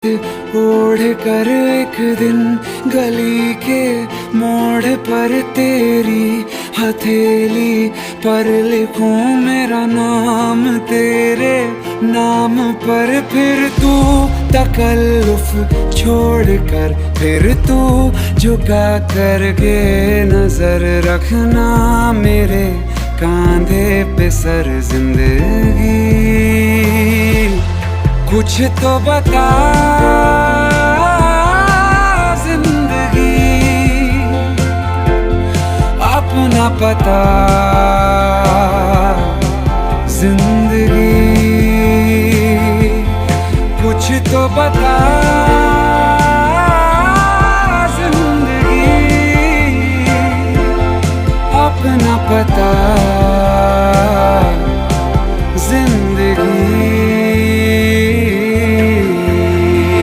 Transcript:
ओढ़ कर एक दिन गली के मोड़ पर तेरी हथेली पर लिखूं मेरा नाम तेरे नाम पर। फिर तू तकल्लुफ छोड़ कर फिर तू झुका करके नजर रखना मेरे कांधे पे सर जिंदगी। कुछ तो बता जिंदगी अपना पता जिंदगी। कुछ तो बता जिंदगी अपना पता।